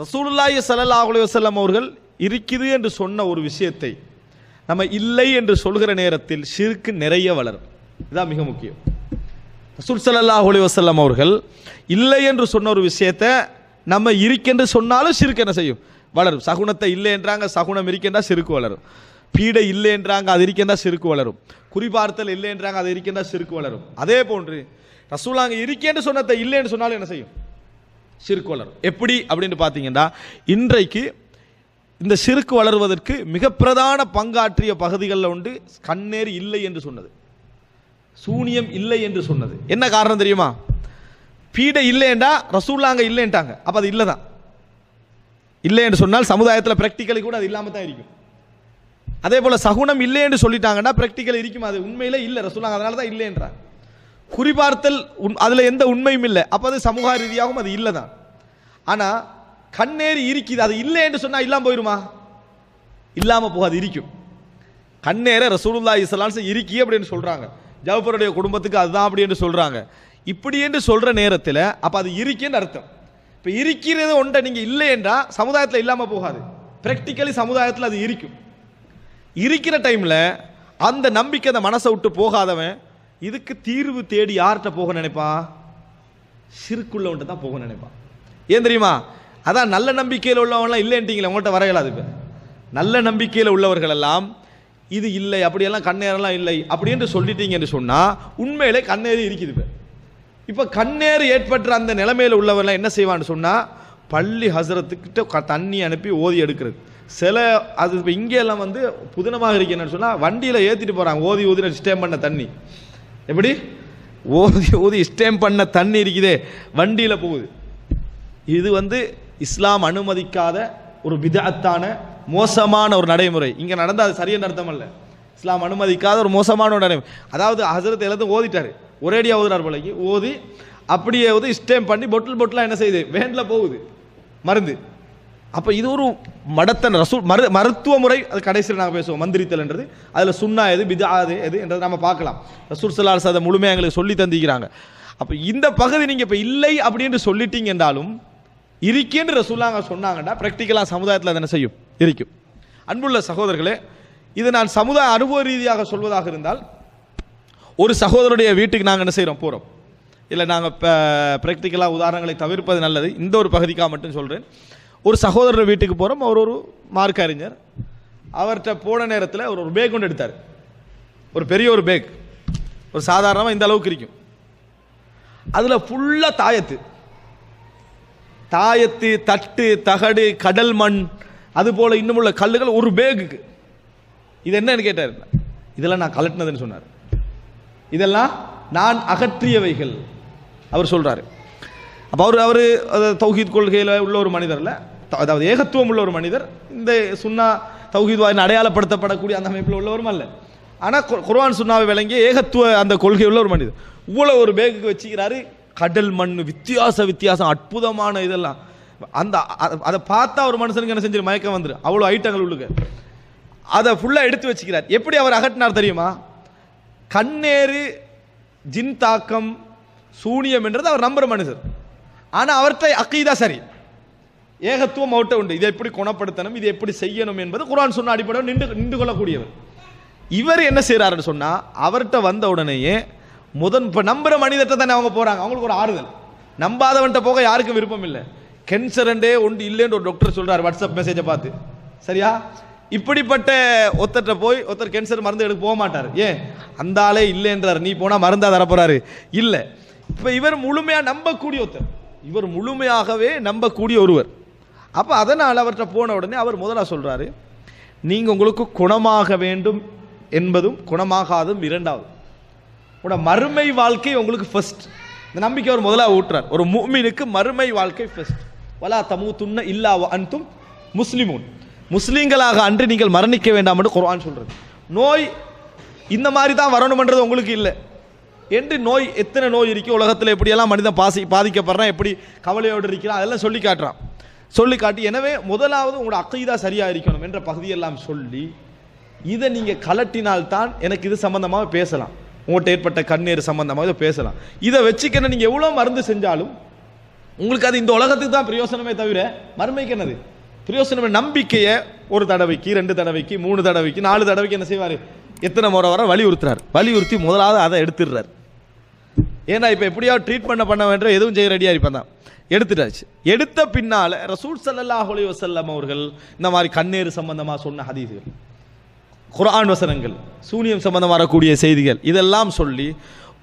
ரசூலுல்லாஹி ஸல்லல்லாஹு அலைஹி வஸல்லம் அவர்கள் இருக்குது என்று சொன்ன ஒரு விஷயத்தை நம்ம இல்லை என்று சொல்கிற நேரத்தில் ஷிர்க் நிறைய வளரும். இதுதான் மிக முக்கியம். ரசூல் ஸல்லல்லாஹு அலைஹி வஸல்லம் அவர்கள் இல்லை என்று சொன்ன ஒரு விஷயத்தை நம்ம இருக்கென்று சொன்னாலும் ஷிர்க் என்ன செய்யும்? வளரும். சகுனத்தை இல்லை என்றாங்க, சகுனம் இருக்கின்றா ஷிர்க் வளரும். பீடை இல்லை என்றாங்க, அது இருக்கின்றா ஷிர்க் வளரும். குறிபார்த்தல் இல்லை என்றாங்க, அது இருக்கின்றா ஷிர்க் வளரும். அதே போன்று ரசூலாங்க இருக்கேன்னு சொன்னதை இல்லைன்னு சொன்னாலும் என்ன செய்யும்? ஷிர்க் வளரும். எப்படி அப்படின்னு பார்த்தீங்கன்னா, இன்றைக்கு இந்த ஷிர்க் வளருவதற்கு மிக பிரதான பங்காற்றிய பகுதிகளில் உண்டு கண்ணேர் இல்லை என்று சொன்னது, சூனியம் இல்லை என்று சொன்னது. என்ன காரணம் தெரியுமா? பீடை இல்லைண்டா ரசூலாங்க இல்லைன்ட்டாங்க, அப்போ அது இல்லை தான். இல்லை என்று சொன்னால் சமுதாயத்தில் ப்ராக்டிக்கலி கூட அது இல்லாமல் தான் இருக்கும். அதே போல் சகுனம் இல்லை என்று சொல்லிட்டாங்கன்னா ப்ராக்டிக்கல் இருக்கும், அது உண்மையிலே இல்லை ரசூலாங்க, அதனால தான் இல்லைன்றாங்க. குறிபார்த்தல் அதில் எந்த உண்மையும் இல்லை, அப்போ அது சமூக ரீதியாகவும் அது இல்லை தான். ஆனால் கண்ணேறி இருக்குது, அது இல்லை என்று சொன்னால் இல்லாமல் போயிடுமா? இல்லாமல் போகாது, இருக்கும். கண்ணேற ரசூலுல்லாஹி ஸல்லல்லாஹு அலைஹி வஸல்லம் இருக்கி அப்படின்னு சொல்கிறாங்க, ஜாஃபருடைய குடும்பத்துக்கு அதுதான் அப்படி என்று சொல்கிறாங்க. இப்படி என்று சொல்கிற நேரத்தில் அப்போ அது இருக்குன்னு அர்த்தம். இப்போ இருக்கிறது ஒன்றை நீங்கள் இல்லை என்றால் சமுதாயத்தில் இல்லாமல் போகாது, ப்ராக்டிக்கலி சமுதாயத்தில் அது இருக்கும். இருக்கிற டைமில் அந்த நம்பிக்கை அந்த மனசை விட்டு போகாதவன் இதுக்கு தீர்வு தேடி யார்கிட்ட போக நினைப்பான்? ஷிர்க்குள்ளவன்ட்ட தான் போக நினைப்பான். ஏன் தெரியுமா? அதான் நல்ல நம்பிக்கையில் உள்ளவங்களாம் இல்லைன்ட்டீங்களே, உங்கள்கிட்ட வர இயலாது. இப்போ நல்ல நம்பிக்கையில் உள்ளவர்கள் எல்லாம் இது இல்லை, அப்படியெல்லாம் கண்ணேரெல்லாம் இல்லை அப்படி என்று சொல்லிட்டீங்கன்னு சொன்னால் உண்மையிலே கண்ணேறி இருக்குது. இப்போ கண்ணேறு ஏற்பட்ட அந்த நிலைமையில் உள்ளவரெல்லாம் என்ன செய்வான்னு சொன்னால், பள்ளி ஹசரத்துக்கிட்ட தண்ணி அனுப்பி ஓதி எடுக்கிறது. சில அது இப்போ இங்கெல்லாம் வந்து புதினமாக இருக்கேன்னு சொன்னால் வண்டியில் ஏற்றிட்டு போகிறாங்க, ஓதி ஊதி ஸ்டேம் பண்ண தண்ணி. எப்படி ஓதி ஊதி ஸ்டேம் பண்ண தண்ணி இருக்குதே வண்டியில் போகுது. இது வந்து இஸ்லாம் அனுமதிக்காத ஒரு பிதஅத்தான மோசமான ஒரு நடைமுறை. இங்கே நடந்தால் அது சரியான அர்த்தம் அல்ல, இஸ்லாம் அனுமதிக்காத ஒரு மோசமான ஒரு நடைமுறை. அதாவது ஹசரத் எல்லாத்தையும் ஓதிட்டார், ஒரேடியாக ஓதுறார் போலக்கு, ஓதி அப்படியே ஓதி ஸ்டேம் பண்ணி பொட்டிலாக என்ன செய்யுது, வேனில் போகுது மருந்து. அப்போ இது ஒரு மடத்தன் ரசூல் மருத்துவ முறை. அது கடைசியில் நாங்கள் பேசுவோம் மந்திரித்தல்ன்றது, அதில் சுன்னா எது பிதா எது என்றதை நம்ம பார்க்கலாம். ரசூல் ஸல்லல்லாஹு அலைஹி வஸல்லம் முழுமையாக எங்களுக்கு சொல்லி தந்திக்கிறாங்க. அப்போ இந்த பகுதி நீங்கள் இப்போ இல்லை அப்படின்னு சொல்லிட்டீங்க என்றாலும் இருக்கேன்னு ரசூலாங்க சொன்னாங்கன்னா ப்ராக்டிக்கலாக சமுதாயத்தில் அதை என்ன செய்யும்? இருக்கும். அன்புள்ள சகோதரர்களே, இது நான் சமுதாய அனுபவ ரீதியாக சொல்வதாக இருந்தால், ஒரு சகோதரருடைய வீட்டுக்கு நாங்கள் என்ன செய்கிறோம்? போகிறோம். இல்லை நாங்கள் இப்போ ப்ராக்டிக்கலாக உதாரணங்களை தவிர்ப்பது நல்லது, இந்த ஒரு பகுதிக்காக மட்டும் சொல்கிறேன். ஒரு சகோதரர் வீட்டுக்கு போகிறோம், அவர் ஒரு மார்க் அறிஞர். அவர்கிட்ட போன நேரத்தில் அவர் ஒரு பேக் கொண்டு எடுத்தார், ஒரு பெரிய ஒரு பேக், ஒரு சாதாரணமாக இந்த அளவுக்கு இருக்கும். அதில் ஃபுல்லாக தாயத்து தட்டு தகடு கடல் மண் அதுபோல் இன்னும் உள்ள கல்லுகள் ஒரு பேகுக்கு. இது என்னன்னு கேட்டார். இதெல்லாம் நான் கலட்டினதுன்னு சொன்னார், இதெல்லாம் நான் அகற்றியவைகள் அவர் சொல்கிறாரு. அப்போ அவர் தௌஹீத் கொள்கையில் உள்ள ஒரு மனிதரில், அதாவது ஏகத்துவம் உள்ள ஒரு மனிதர், இந்த சுன்னா தௌஹீத் அடையாளப்படுத்தப்படக்கூடிய அந்த அமைப்பில் உள்ளவரும் அல்ல. ஆனால் குர்ஆன் சுன்னாவை விளங்கிய ஏகத்துவ அந்த கொள்கை உள்ள ஒரு மனிதர். இவ்வளோ ஒரு பேகுக்கு வச்சுக்கிறாரு, கடல் மண் வித்தியாசம் அற்புதமான இதெல்லாம். அந்த அதை பார்த்தா ஒரு மனுஷனுக்கு என்ன செஞ்சு மயக்கம் வந்துடும், அவ்வளோ ஐட்டங்கள் உள்ளுக்கு. அதை ஃபுல்லாக எடுத்து வச்சுக்கிறார். எப்படி அவர் அகற்றினார் தெரியுமா? கண்ணேறு ஜின் தாக்கம் சூனியம் என்றது அவர் நம்புற மனுஷர். ஆனால் அவர்கிட்ட அக்கீதா சரி, ஏகத்துவம் அவர்கிட்ட உண்டு. இதை எப்படி குணப்படுத்தணும், இதை எப்படி செய்யணும் என்பது குர்ஆன் சொன்ன அடிப்படையில் நின்று கொள்ளக்கூடியவர். இவர் என்ன செய்கிறாருன்னு சொன்னால், அவர்கிட்ட வந்த உடனேயே இப்போ நம்புகிற மனிதர்கிட்ட தானே அவங்க போகிறாங்க, அவங்களுக்கு ஒரு ஆறுதல். நம்பாதவன்கிட்ட போக யாருக்கும் விருப்பம் இல்லை. கேன்சரண்டே ஒன்று இல்லைன்னு ஒரு டாக்டர் சொல்கிறார் வாட்ஸ்அப் மெசேஜை பார்த்து, சரியா? இப்படிப்பட்ட ஒருத்தர்கிட்ட போய் ஒருத்தர் கேன்சர் மருந்து எடுக்க போக மாட்டார். ஏன்? அந்த ஆளே இல்லைன்றார், நீ போனால் மருந்தாக தரப்போறாரு இல்லை. இப்போ இவர் முழுமையாக நம்பக்கூடிய ஒருத்தர், இவர் முழுமையாகவே நம்பக்கூடிய ஒருவர். அப்போ அதனால் அவர்கிட்ட போன உடனே அவர் முதலாக சொல்கிறாரு, நீங்கள் உங்களுக்கு குணமாக வேண்டும் என்பதும் குணமாகாதும் இரண்டாவது, உங்களோட மறுமை வாழ்க்கை உங்களுக்கு ஃபர்ஸ்ட். இந்த நம்பிக்கை அவர் முதலாக ஊட்டுறார். ஒரு முஃமினுக்கு மறுமை வாழ்க்கை ஃபர்ஸ்ட். வலா தமூதுன்ன இல்லா வ அன்தும் முஸ்லிமூன், முஸ்லீம்களாக அன்று நீங்கள் மரணிக்க வேண்டாம் என்று குர்ஆன் சொல்கிறது. நோய் இந்த மாதிரி தான் வரணும்ன்றது உங்களுக்கு இல்லை என்று, நோய் எத்தனை நோய் இருக்குது உலகத்தில், எப்படியெல்லாம் மனிதன் பாதிக்கப்படுறான், எப்படி கவலையோடு இருக்கிறான், அதெல்லாம் சொல்லி காட்டுறான். சொல்லி காட்டி, எனவே முதலாவது உங்களோட அக்கீதா சரியாக இருக்கணும் என்ற பகுதியெல்லாம் சொல்லி, இதை நீங்கள் கலட்டினால்தான் எனக்கு இது சம்பந்தமாக பேசலாம், உங்கள்கிட்ட ஏற்பட்ட கண்ணீர் சம்பந்தமாக இதை பேசலாம். இதை வச்சுக்கணும். நீங்கள் எவ்வளோ மருந்து செஞ்சாலும் உங்களுக்கு அது இந்த உலகத்துக்கு தான் பிரயோசனமே தவிர மறுமைக்கு என்னது பிரயோசனம்? நம்பிக்கையை ஒரு தடவைக்கு 2 தடவைக்கு 3 தடவைக்கு 4 தடவைக்கு என்ன செய்வார்? எத்தனை முறை வர வலியுறுத்துறார். வலியுறுத்தி முதலாவது அதை எடுத்துடுறார். ஏன்னா இப்போ எப்படியாவது ட்ரீட்மெண்ட் பண்ண வேண்டிய எதுவும் செய்ய ரெடியாக இருப்பான் தான். எடுத்துட்டாச்சு. எடுத்த பின்னால் ரசூல் ஸல்லல்லாஹு அலைஹி வஸல்லம் அவர்கள் இந்த மாதிரி கண்ணேறு சம்பந்தமாக சொன்ன ஹதீஸ்கள், குர்ஆன் வசனங்கள், சூனியம் சம்பந்தமாக வரக்கூடிய செய்திகள், இதெல்லாம் சொல்லி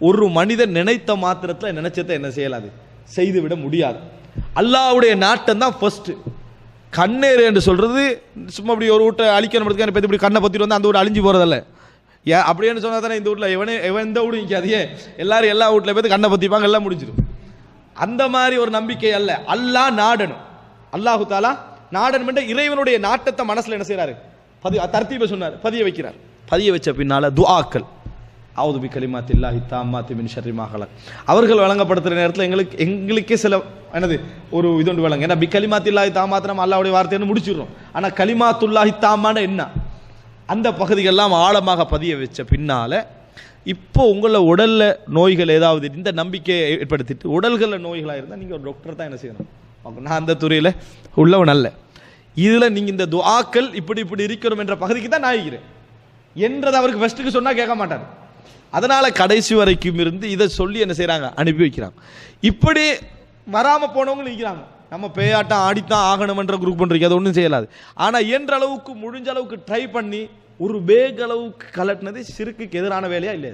ஒரு மனிதன் நினைத்த மாத்திரத்தில் நினைச்சதை என்ன செய்யலாது? செய்துவிட முடியாது. அல்லாஹ்வுடைய நாட்டம் தான் ஃபர்ஸ்ட். கண்ணேறு என்று சொல்றது சும்மா இப்படி ஒரு வீட்டை அழிக்கணும் இப்படி கண்ணை பற்றிட்டு வந்து அந்த வீடு அழிஞ்சு போகிறதில்ல. ஏன் அப்படின்னு சொன்னால் தானே இந்த வீட்டில் எவன் இந்த வீடு நிற்காதே, எல்லாரும் எல்லா வீட்டில் போய் கண்ணை பற்றிப்பாங்க, எல்லாம் முடிஞ்சிடும். அந்த மாதிரி ஒரு நம்பிக்கை அல்ல. அல்லாஹ் நாடணும், அல்லாஹு தாலா நாடணும் என்ற இறைவனுடைய நாட்டத்தை மனசில் என்ன செய்கிறாரு? தர்த்தீப சொன்னார், பதிய வைக்கிறார். பதிய வச்ச பின்னால் துஆக்கள், அவுது பி கலிமாத்தில்லாஹி தாம்மாத்தி மின் ஷர்ரி மா ஹலக், அவர்கள் வழங்கப்படுத்துகிற நேரத்தில் எங்களுக்கே சில என்னது ஒரு இது ஒன்று வழங்க. ஏன்னா பி கலிமாத்தில்லாஹி தாம்மாத்து நம்ம அல்லாஹ்வுடைய வார்த்தைன்னு முடிச்சிடுறோம். ஆனால் கலிமாத்துல்லாஹி தாம்மான என்ன அந்த பகுதிகளெல்லாம் ஆழமாக பதிய வச்ச பின்னால் இப்போ உங்களை உடலில் நோய்கள் ஏதாவது இந்த நம்பிக்கையை ஏற்படுத்திட்டு உடல்களில் நோய்களாக இருந்தால் நீங்கள் ஒரு டாக்டர் தான் என்ன செய்யணும். நான் அந்த துறையில் உள்ளவன் அல்ல. இதில் நீங்கள் இந்த துஆக்கள் இப்படி இப்படி இருக்கணும் என்ற பகுதிக்கு தான் நான் இருக்கிறேன் என்றது அவருக்கு ஃபஸ்ட்டுக்கு சொன்னால் கேட்க மாட்டார். அதனால் கடைசி வரைக்கும் இருந்து இதை சொல்லி என்ன செய்கிறாங்க? அனுப்பி வைக்கிறாங்க. இப்படி வராமல் போனவங்களும் இருக்கிறாங்க. நம்ம பேயாட்டம் ஆடித்தான் ஆகணுமென்ற குரூப் பண்ணுறீங்க, அது ஒன்றும் செய்யலாது. ஆனால் இயன்ற அளவுக்கு முடிஞ்ச அளவுக்கு ட்ரை பண்ணி ஒரு பேக் அளவுக்கு கலட்டினது ஷிர்க்குக்கு எதிரான வேலையா இல்லை.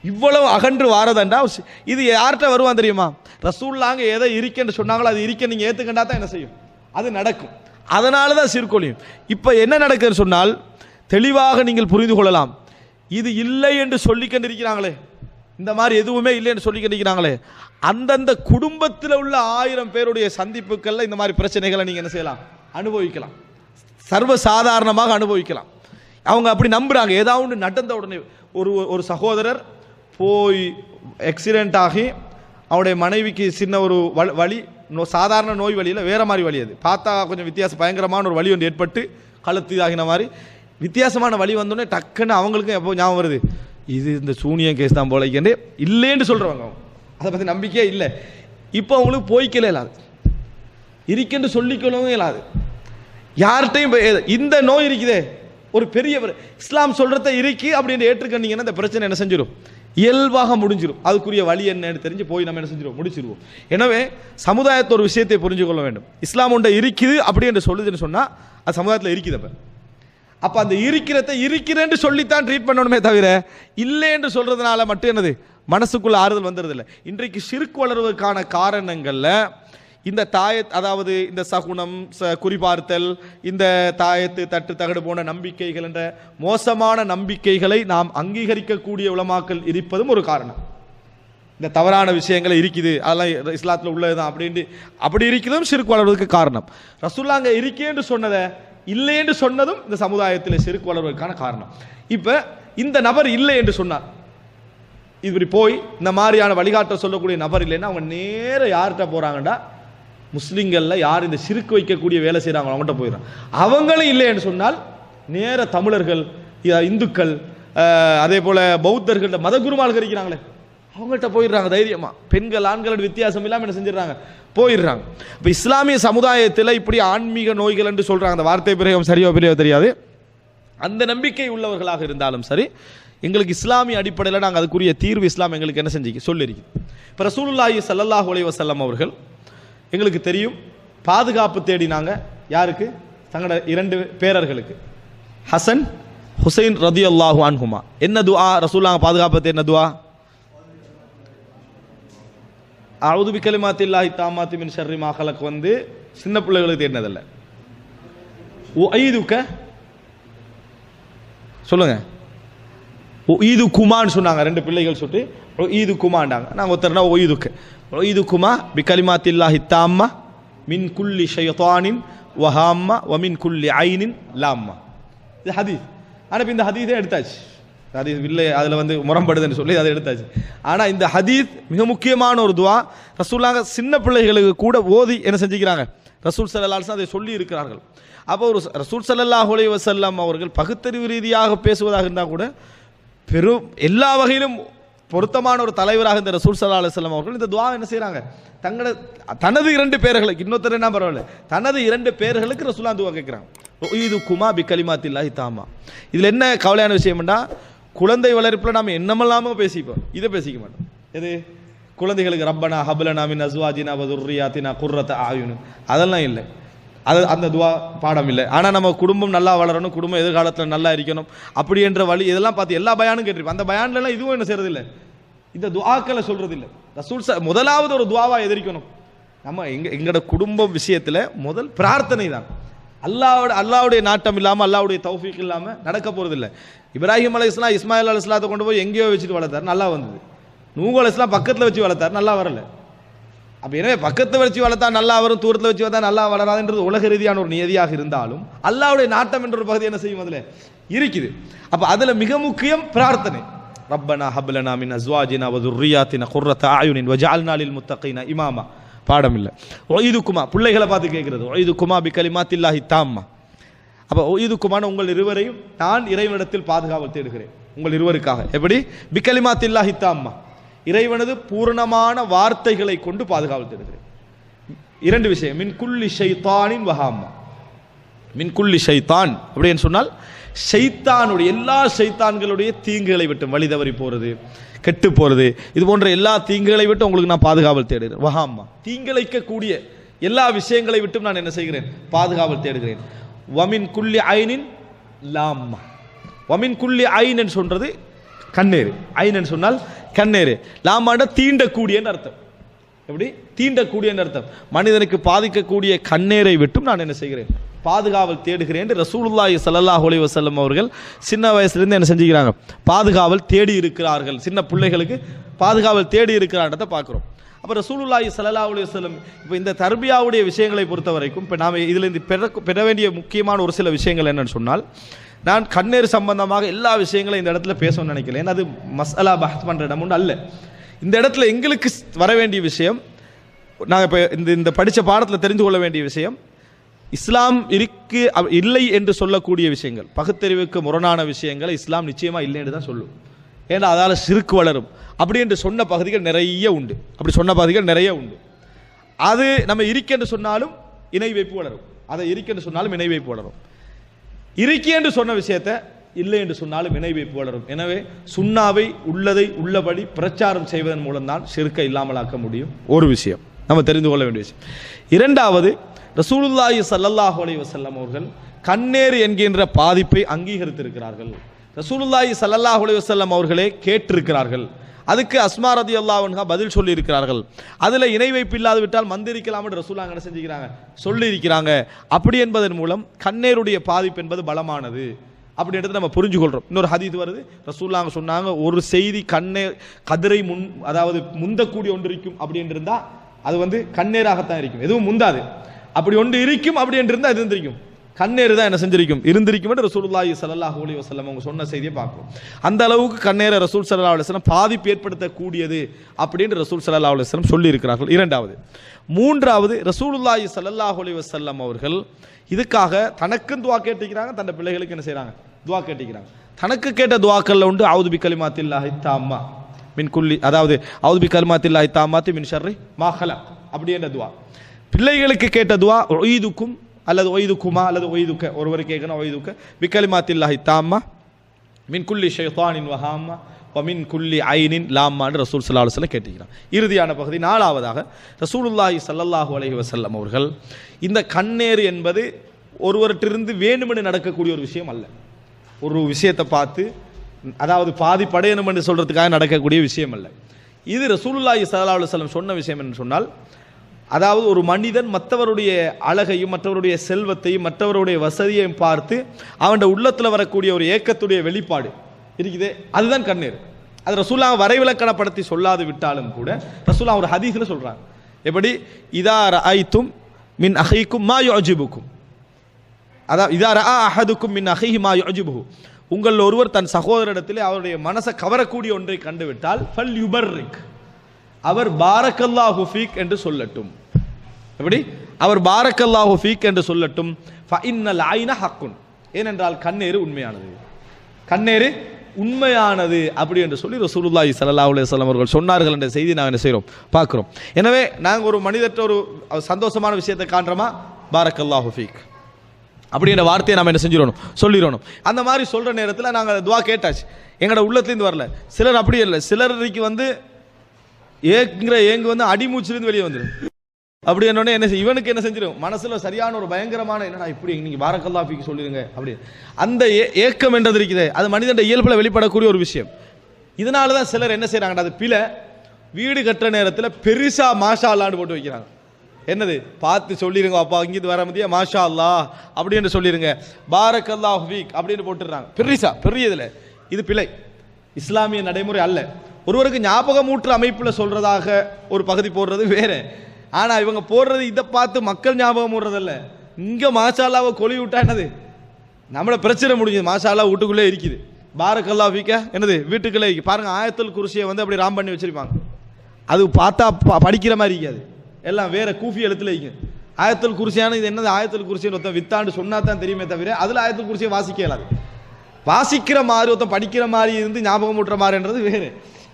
இவ்வளவு அகன்று வாரதண்டா இது யார்கிட்ட வருவான் தெரியுமா? ரசூலுல்லாஹ் எதை இருக்கேன்னு சொன்னாங்களோ அது இருக்க நீங்கள் ஏற்றுக்கண்டா தான் என்ன செய்யும்? அது நடக்கும். அதனால தான் ஷிர்கொலியும். இப்போ என்ன நடக்குதுன்னு சொன்னால் தெளிவாக நீங்கள் புரிந்து கொள்ளலாம். இது இல்லை என்று சொல்லிக்கொண்டிருக்கிறாங்களே, இந்த மாதிரி எதுவுமே இல்லை என்று சொல்லிக்கொண்டிருக்கிறாங்களே, அந்தந்த குடும்பத்தில் உள்ள 1000 பேருடைய சந்திப்புகளில் இந்த மாதிரி பிரச்சனைகளை நீங்கள் என்ன செய்யலாம்? அனுபவிக்கலாம். சர்வசாதாரணமாக அனுபவிக்கலாம். அவங்க அப்படி நம்புகிறாங்க. ஏதாவது நடந்த உடனே ஒரு சகோதரர் போய் ஆக்சிடென்ட் ஆகி அவருடைய மனைவிக்கு சின்ன ஒரு வலி, சாதாரண நோய் வழியில் வேறு மாதிரி வலி, அது பார்த்தா கொஞ்சம் பயங்கரமான ஒரு வலி ஒன்று ஏற்பட்டு கழுத்து ஆகின மாதிரி வித்தியாசமான வலி வந்தோடனே டக்குன்னு அவங்களுக்கும் எப்போ ஞாபகம் வருது, இது இந்த சூனியம் கேஸ் தான் போல இல்லைன்னு சொல்கிறவங்க. அதை பற்றி நம்பிக்கையே இல்லை. இப்போ அவங்களுக்கு போய்க்கல இல்லாது, இருக்குன்னு சொல்லிக்கொள்ளவும் இயலாது. யார்கிட்டையும் இந்த நோய் இருக்குதே ஒரு பெரிய இஸ்லாம் சொல்கிறத இருக்கு அப்படின்னு ஏற்றுக்கண்டீங்கன்னா இந்த பிரச்சனை என்ன செஞ்சிடும்? இயல்பாக முடிஞ்சிடும். அதுக்குரிய வழி என்னன்னு தெரிஞ்சு போய் நம்ம என்ன செஞ்சிடும்? முடிச்சிருவோம். எனவே சமுதாயத்தை ஒரு விஷயத்தை புரிஞ்சு கொள்ள வேண்டும். இஸ்லாம் ஒன்றை இருக்குது அப்படி என்று சொல்லுதுன்னு சொன்னால் அது சமுதாயத்தில் இருக்குது. அப்போ அந்த இருக்கிறேன்னு சொல்லித்தான் ட்ரீட் பண்ணணுமே தவிர இல்லை என்று சொல்கிறதுனால மட்டும் என்னது மனசுக்குள்ள ஆறுதல் வந்துடுதில்லை. இன்றைக்கு ஷிர்க் வளர்வதற்கான காரணங்களில் இந்த அதாவது இந்த சகுனம், குறிபார்த்தல், இந்த தாயத்து தட்டு தகடு போன நம்பிக்கைகள் என்ற மோசமான நம்பிக்கைகளை நாம் அங்கீகரிக்கக்கூடிய உலமாக்கள் இருப்பதும் ஒரு காரணம். இந்த தவறான விஷயங்கள் இருக்குது, அதெல்லாம் இஸ்லாத்தில் உள்ளதுதான் அப்படின்ட்டு அப்படி இருக்கிறதும் ஷிர்க் வளர்வதற்கு காரணம். ரசூலுல்லாஹ் அங்கே இருக்கேன்னு சொன்னதை இல்லை என்று சொன்னதும் இந்த சமுதாயத்தில் ஷிர்க் வளர்வதற்கான காரணம். இப்போ இந்த நபர் இல்லை என்று சொன்னார், இப்படி போய் இந்த மாதிரியான வழிகாட்ட சொல்லக்கூடிய நபர் இல்லைன்னா அவங்க நேர யார்கிட்ட போகிறாங்கடா? முஸ்லீம்களில் யார் இந்த ஷிர்க் வைக்கக்கூடிய வேலை செய்கிறாங்க அவங்கள்ட்ட போயிடறாங்க. அவங்களும் இல்லைன்னு சொன்னால் நேர தமிழர்கள், இந்துக்கள், அதே போல் பௌத்தர்கள்ட்ட மத குருமார்கள் இருக்கிறாங்களே அவங்கள்ட்ட போயிடுறாங்க தைரியமாக. பெண்கள் ஆண்களோட வித்தியாசம் இல்லாமல் என்ன செஞ்சிடறாங்க? போயிடுறாங்க. இப்போ இஸ்லாமிய சமுதாயத்தில் இப்படி ஆன்மீக நோய்கள் என்று சொல்கிறாங்க. அந்த வார்த்தை பிறகு சரியோ பெரியோ தெரியாது. அந்த நம்பிக்கை உள்ளவர்களாக இருந்தாலும் சரி, எங்களுக்கு இஸ்லாமிய அடிப்படையில் நாங்கள் அதுக்குரிய தீர்வு இஸ்லாம் எங்களுக்கு என்ன செஞ்சு சொல்லியிருக்கு. இப்போ ரசூலுல்லாஹி ஸல்லல்லாஹு அலைஹி வஸல்லம் அவர்கள் எங்களுக்கு தெரியும் பாதுகாப்பு தேடினாங்க. யாருக்கு? தங்களோட 2 பேரர்களுக்கு, ஹசன் ஹுசைன் ரதியல்லாஹு அன்ஹுமா. என்ன துஆ ரசூலுல்லாஹ் பாதுகாப்பு தேடின துஆ? அஊது பி கலிமாத்தில்லாஹி தாம்மாத்தி மின் ஷர்ரி மா ஹலக் வந்து சின்ன பிள்ளைகளுக்கு தேடினதில்ல. உஈதுக சொல்லுங்க, உஈதுகுமான்னு சொன்னாங்க. 2 பிள்ளைகள் சொல்லிட்டு உஈதுகுமாண்டாங்க. நாங்கள் ஒருத்தர்னா உஈதுகுமா பி கலிமாத்தில்லாஹி தாம்மா மின் குல்லி ஷைத்தானின் வஹாம்மா வமின் குல்லி ஐனின் லாம்மா. இது ஹதீஸ். ஆனால் இப்போ இந்த ஹதீஸே எடுத்தாச்சு. ஹதீஸ் இல்லை, அதில் வந்து முரண்படுதுன்னு சொல்லி அதை எடுத்தாச்சு. ஆனால் இந்த ஹதீஸ் மிக முக்கியமான ஒரு துவா. ரசூலுல்லாஹ் சின்ன பிள்ளைகளுக்கு கூட ஓதி என்ன செஞ்சுக்கிறாங்க? ரசூல் ஸல்லல்லாஹு அலைஹி வஸல்லம் அதை சொல்லி இருக்கிறார்கள். அப்போ ஒரு ரசூல் ஸல்லல்லாஹு அலைஹி வஸல்லம் அவர்கள் பகுத்தறிவு ரீதியாக பேசுவதாக இருந்தால் கூட பெரும் எல்லா வகையிலும் பொருத்தமான ஒரு தலைவராக இந்த ரசூல் ஸல்லல்லாஹு அலைஹி வஸல்லம் அவர்கள் இந்த துஆ என்ன செய்றாங்க, தனது 2 பேர்களுக்கு, இன்னொருத்தர் என்ன பரவாயில்ல, தனது 2 பேர்களுக்கு ரசூலுல்லாஹ் துஆ கேட்கிறாங்க. உஈதுகுமா பிகலிமாத்தில்லாஹி தாம்மா. இதுல என்ன கவலையான விஷயம்னா, குழந்தை வளர்ப்புல நாம என்னமெல்லாமோ பேசிப்போம், இதை பேசிக்க மாட்டோம். எது குழந்தைகளுக்கு ரப்பனா ஹப்லனா மின் அஸ்வாஜினா வ ذُرِّيَّاتِنَا قُرَّةَ أَعْيُنٍ அதெல்லாம் இல்லை, அது அந்த துவா பாடம் இல்லை. ஆனால் நம்ம குடும்பம் நல்லா வளரணும், குடும்பம் எதிர்காலத்தில் நல்லா இருக்கணும் அப்படி என்ற வழி இதெல்லாம் பார்த்து எல்லா பயானும் கேட்டிருப்போம். அந்த பயான்லாம் இதுவும் என்ன செய்யறது இல்லை, இந்த துஆக்களை சொல்றது இல்லை. ரசூல் முதலாவது ஒரு துவாவா எதிர்க்கணும். நம்ம எங்களோட குடும்ப விஷயத்தில் முதல் பிரார்த்தனை தான். அல்லாவுடைய நாட்டம் இல்லாமல், அல்லாவுடைய தௌஃபீக் இல்லாமல் நடக்க போகிறது இல்லை. இப்ராஹிம் அலைஹிஸ்ஸலாம் இஸ்மாயில் அலைஹிஸ்ஸலாத்தை கொண்டு போய் எங்கேயோ வச்சுட்டு வளர்த்தார், நல்லா வந்தது. நூஹ் அலைஹிஸ்ஸலாம் பக்கத்தில் வச்சு வளர்த்தார், நல்லா வரல. அப்போ எனவே பக்கத்தை வச்சு வளர்த்தா நல்லா வரும், தூரத்தில் வச்சு வளர்த்தா நல்லா வளராதுன்றது உலக ரீதியான ஒரு நியதியாக இருந்தாலும் அல்லாஹ்வுடைய நாட்டம் என்ற ஒரு பகுதி என்ன செய்யும், அதில் இருக்குது. அப்போ அதில் மிக முக்கியம் பிரார்த்தனை. ரப்பனா ஹப்லனா மின் அஸ்வாஜினா வ ذُرِّيَّاتِنَا قُرَّةَ أَعْيُنٍ وَجَعَلْنَا لِلْمُتَّقِينَ إِمَامًا. பாடம் இல்லை. ஒய்துக்குமா பிள்ளைகளை பார்த்து கேட்கிறது, ஒய்துக்குமா பிகலிமாத்தில்லாஹி தாம்மா. அப்போ ஒய்துக்குமான உங்கள் இருவரையும் நான் இறைவனிடத்தில் பாதுகாவல் தேடுகிறேன், உங்கள் இருவருக்காக. எப்படி? பிகலிமாத்தில்லாஹி தாம்மா, இறைவனது பூரணமான வார்த்தைகளை கொண்டு பாதுகாவல் தேடுகிறேன். 2 விஷயம், மின் குல்லி ஷைத்தானின் வஹாம்மா. மின் குல்லி ஷைத்தான் அப்படின்னு சொன்னால் ஷைத்தானுடைய எல்லா ஷைத்தான்களுடைய தீங்குகளை விட்டு, வழி தவறி போகிறது, கெட்டு போகிறது, இது போன்ற எல்லா தீங்குகளை விட்டு உங்களுக்கு நான் பாதுகாவல் தேடுகிறேன். வஹாம்மா, தீங்கிழைக்கக்கூடிய எல்லா விஷயங்களை விட்டும் நான் என்ன செய்கிறேன், பாதுகாவல் தேடுகிறேன். வமின் குல்லி ஐனின் லாம்மா. வமின் குல்லி ஐன் சொல்றது கண்ணேறு, ஐன் சொன்னால் கண்ணேறு, லாமாண்ட தீண்டக்கூடிய அர்த்தம். எப்படி? தீண்டக்கூடிய அர்த்தம். மனிதனுக்கு பாதிக்கக்கூடிய கண்ணேரை விட்டும் நான் என்ன செய்கிறேன், பாதுகாவல் தேடுகிறேன். ரசூலுல்லாஹி ஸல்லல்லாஹு அலைஹி வஸல்லம் அவர்கள் சின்ன வயசுலேருந்து என்ன செஞ்சுக்கிறாங்க, பாதுகாவல் தேடி இருக்கிறார்கள். சின்ன பிள்ளைகளுக்கு பாதுகாவல் தேடி இருக்கிறான்றதை பார்க்குறோம். அப்போ ரசூலுல்லாஹி ஸல்லல்லாஹு அலைஹி வஸல்லம் இப்போ இந்த தர்பியாவுடைய விஷயங்களை பொறுத்த வரைக்கும் இப்போ நாம் இதில் பெற வேண்டிய முக்கியமான ஒரு சில விஷயங்கள் என்னன்னு சொன்னால், நான் கண்ணேறு சம்பந்தமாக எல்லா விஷயங்களையும் இந்த இடத்துல பேசணும்னு நினைக்கல. ஏன்னா அது மஸ்அலா பஹ்த் பண்ணுற இடம் ஒன்று அல்ல. இந்த இடத்துல எங்களுக்கு வர வேண்டிய விஷயம், நாங்கள் இப்போ இந்த படித்த பாடத்தில் தெரிந்து கொள்ள வேண்டிய விஷயம், இஸ்லாம் இல்லை என்று சொல்லக்கூடிய விஷயங்கள், பகுத்தறிவுக்கு முரணான விஷயங்களை இஸ்லாம் நிச்சயமாக இல்லை என்று தான் சொல்லும். ஏன்னா அதால் ஷிர்க் வளரும் அப்படி என்று சொன்ன பகுதிகள் நிறைய உண்டு. அப்படி சொன்ன பகுதிகள் நிறைய உண்டு. அது நம்ம இருக்கென்று சொன்னாலும் இணை வைப்பு வளரும், அதை இருக்கென்று சொன்னாலும் இணை வைப்பு வளரும். இருக்கி என்று சொன்ன விஷயத்தை இல்லை என்று சொன்னாலும் இணை வைப்பு வளரும். எனவே சுன்னாவை உள்ளதை உள்ளபடி பிரச்சாரம் செய்வதன் மூலம்தான் ஷிர்க்கை இல்லாமலாக்க முடியும். ஒரு விஷயம் நம்ம தெரிந்து கொள்ள வேண்டிய விஷயம். 2வது, ரசூலுல்லாஹி ஸல்லல்லாஹு அலைஹி வஸல்லம் அவர்கள் கண்ணேறு என்கின்ற பாதிப்பை அங்கீகரித்திருக்கிறார்கள். ரசூலுல்லாஹி ஸல்லல்லாஹு அலைஹி வஸல்லம் அவர்களே கேட்டிருக்கிறார்கள். அதுக்கு அஸ்மா ரலியல்லாஹு அன்ஹா பதில் சொல்லி இருக்கிறார்கள். அதில் இணை வைப்பு இல்லாது விட்டால் மந்திரிக்கலாம் என்று ரசூலுல்லாஹ் என்ன செஞ்சுக்கிறாங்க, சொல்லி இருக்கிறாங்க. அப்படி என்பதன் மூலம் கண்ணேருடைய பாதிப்பு என்பது பலமானது அப்படின்றது நம்ம புரிஞ்சு கொள்றோம். இன்னொரு ஹதீஸ் வருது, ரசூலுல்லாஹ் சொன்னாங்க, ஒரு செய்தி கதிரை அதாவது முந்தக்கூடிய ஒன்று இருக்கும் அப்படின்னு இருந்தா அது கண்ணேராகத்தான் இருக்கும், எதுவும் முந்தாது. அப்படி ஒன்று இருக்கும் அப்படி என்று இருந்தால் இது இருந்திருக்கும், கண்ணேறு தான் என்ன செஞ்சிருக்கும், இருந்திருக்கும் என்று ரசூலுல்லாஹி ஸல்லல்லாஹு அலைஹி வஸல்லம் அவங்க சொன்ன செய்தியை பார்க்கிறோம். அந்த அளவுக்கு கண்ணேரை ரசூல் ஸல்லல்லாஹு அலைஹி வஸல்லம் பாதிப்பு ஏற்படுத்தக்கூடியது அப்படின்னு ரசூல் ஸல்லல்லாஹு அலைஹி வஸல்லம் சொல்லி இருக்கிறார்கள். 2வது. 3வது, ரசூலுல்லாஹி ஸல்லல்லாஹு அலைஹி வஸல்லம் அவர்கள் இதுக்காக தனக்கும் துவா கேட்டிக்கிறாங்க, தன் பிள்ளைகளுக்கு என்ன செய்கிறாங்க, துவா கேட்டிக்கிறாங்க. தனக்கு கேட்ட துவாக்கள்ல உண்டு அவுது பி கலிமாத்தில்லாஹி தாம்மா மின் குல்லி, அதாவது அவுது பி கலிமாத்தில்லாஹி தாம்மாத்தி மின் ஷர்ரி மா ஹலக் அப்படி என்ற துவா. பிள்ளைகளுக்கு கேட்ட துவா ஒய்துக்கும் அல்லது ஒய்துக்குமா அல்லது ஒய்துக்க, ஒருவர் கேட்கணும் ஒய்துக்க பி கலிமாத்தில்லாஹி தாம்மா மின் குல்லி ஷைத்தானின் வஹாம்மா வ மின் குல்லி ஐனின் லாம்மான்னு ரசூல் ஸல்லல்லாஹு அலைஹி வஸல்லம் கேட்டிருக்கிறாங்க. இறுதியான பகுதி 4வதாக, ரசூலுல்லாஹி ஸல்லல்லாஹு அலைஹி வஸல்லம் அவர்கள் இந்த கண்ணேறு என்பது ஒருவர்கிட்டிருந்து வேண்டுமென்று நடக்கக்கூடிய ஒரு விஷயம் அல்ல. ஒரு விஷயத்தை பார்த்து அதாவது பாதிப்படையணும் என்று சொல்றதுக்காக நடக்கக்கூடிய விஷயம் அல்ல. இது ரசூலுல்லாஹி ஸல்லல்லாஹு அலைஹி வஸல்லம் சொன்ன விஷயம் என்று சொன்னால், அதாவது ஒரு மனிதன் மற்றவருடைய அழகையும் மற்றவருடைய செல்வத்தையும் மற்றவருடைய வசதியையும் பார்த்து அவன் உள்ளத்தில் வரக்கூடிய ஒரு ஏக்கத்துடைய வெளிப்பாடு இருக்குதே, அதுதான் கண்ணீர். அது ரசூலுல்லாஹ் வரைவிலக்கணப்படுத்தி சொல்லாது விட்டாலும் கூட ரசூலுல்லாஹ் ஒரு ஹதீஸ்ல சொல்றாங்க. எப்படி? இதா ரஅய்தும் மின் அஹீக்கும் மா யுஅஜிபுக்கும், அதாவது இதா ரஅ அஹதுக்கும் மின் அஹீஹி மா யுஅஜிபுஹு, உங்கள் ஒருவர் தன் சகோதரிடத்திலே அவருடைய மனசை கவரக்கூடிய ஒன்றை கண்டுவிட்டால் ஃபல் யுபர்ரிக், அவர் பாரக்கல்லாஹு ஃபீக் என்று சொல்லட்டும். எப்படி? அவர் பாரக்கல்லாஹு ஃபீக் என்று சொல்லட்டும். ஃபஇன்னல் ஐன ஹக்குன், ஏனென்றால் கண்ணேறு உண்மையானது. கண்ணேறு உண்மையானது அப்படி என்று சொல்லி ரசூலுல்லாஹி ஸல்லல்லாஹு அலைஹி வஸல்லம் அவர்கள் சொன்னார்கள் என்ற செய்தி நாங்கள் என்ன செய்கிறோம் பார்க்குறோம். எனவே நாங்கள் ஒரு மனிதர்கிட்ட ஒரு சந்தோஷமான விஷயத்தை காண்றோமா, பாரக்கல்லாஹு ஃபீக் அப்படின்ற வார்த்தையை நம்ம என்ன செஞ்சிடணும், சொல்லிடணும். அந்த மாதிரி சொல்கிற நேரத்தில் நாங்கள் துவா கேட்டாச்சு, எங்களோட உள்ளத்துலேருந்து வரல. சிலர் அப்படி இல்லை, சிலருக்கு வந்து ஏங்கு வந்து அடிமூச்சிலேருந்து வெளியே வந்துடும். அப்படி என்னோடனே என்ன இவனுக்கு என்ன செஞ்சிடும், மனசில் சரியான ஒரு பயங்கரமான என்னடா இப்படி நீங்கள் பாரக்கல்லாஹு ஃபீக் சொல்லிடுங்க அப்படி அந்த ஏக்கம் என்றது இருக்குது. அது மனிதன் இயல்பில் வெளிப்படக்கூடிய ஒரு விஷயம். இதனால தான் சிலர் என்ன செய்கிறாங்கடா, அது பிழை. வீடு கட்டுற நேரத்தில் பெருசா மாஷா அல்லான்னு போட்டு வைக்கிறாங்க. என்னது பார்த்து சொல்லிடுங்க அப்பா, இங்கிருந்து வர மதியா மாஷா அல்லா அப்படின்னு சொல்லிடுங்க, பாரக்கல்லாஹு ஃபீக் அப்படின்னு போட்டுடுறாங்க பெரிசா பெரிய இதில். இது பிழை, இஸ்லாமிய நடைமுறை அல்ல. ஒருவருக்கு ஞாபகமூற்று அமைப்பில் சொல்றதாக ஒரு பகுதி போடுறது வேற. ஆனால் இவங்க போடுறது இதை பார்த்து மக்கள் ஞாபகம் விடுறதில்ல. இங்கே மாஷா அல்லாவை கொலி விட்டா என்னது நம்மளை பிரச்சனை முடிஞ்சது. மாஷா அல்லா வீட்டுக்குள்ளே இருக்குது, பாரக்கல்லாஹு ஃபீக்க என்னது வீட்டுக்குள்ளே இருக்கு. பாருங்க, ஆயத்துல் குர்சியை வந்து அப்படி ராம் பண்ணி வச்சிருப்பாங்க. அது பார்த்தா படிக்கிற மாதிரி இருக்காது, எல்லாம் வேற கூஃபி எழுத்துல இருக்கு. ஆயத்துல் குர்சியான இது என்னது, ஆயத்துல் குர்சின்னு ஒருத்தன் வித்தாண்டு சொன்னா தான் தெரியுமே தவிர அதில் ஆயத்துல் குர்சியை வாசிக்க இயலாது. வாசிக்கிற மாதிரி ஒருத்தன் படிக்கிற மாதிரி இருந்து ஞாபகம் ஊட்டுற மாதிரின்றது வேறு.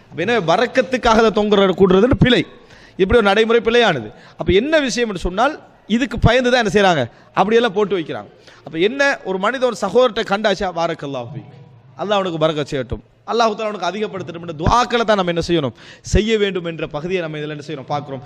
அப்போ என்ன வரக்கத்துக்காக அதை தொங்குற கூடுறதுன்னு பிழை, இப்படி ஒரு நடைமுறை பிழையானது. அப்போ என்ன விஷயம் என்று சொன்னால் இதுக்கு பயந்து தான் என்ன செய்கிறாங்க, அப்படியெல்லாம் போட்டு வைக்கிறாங்க. அப்போ என்ன, ஒரு மனித ஒரு சகோதரத்தை கண்டாச்சா பாரக்கல்லாஹு ஃபீக், அல்லாஹ் அவனுக்கு பரக்கத் செய்யட்டும், அல்லாஹ் தஆலா அவனுக்கு அதிகப்படுத்தட்டும் என்ற துஆக்களை தான் நம்ம என்ன செய்யணும், செய்ய வேண்டும் என்ற பகுதியை நம்ம இதில் என்ன செய்யணும் பார்க்குறோம்.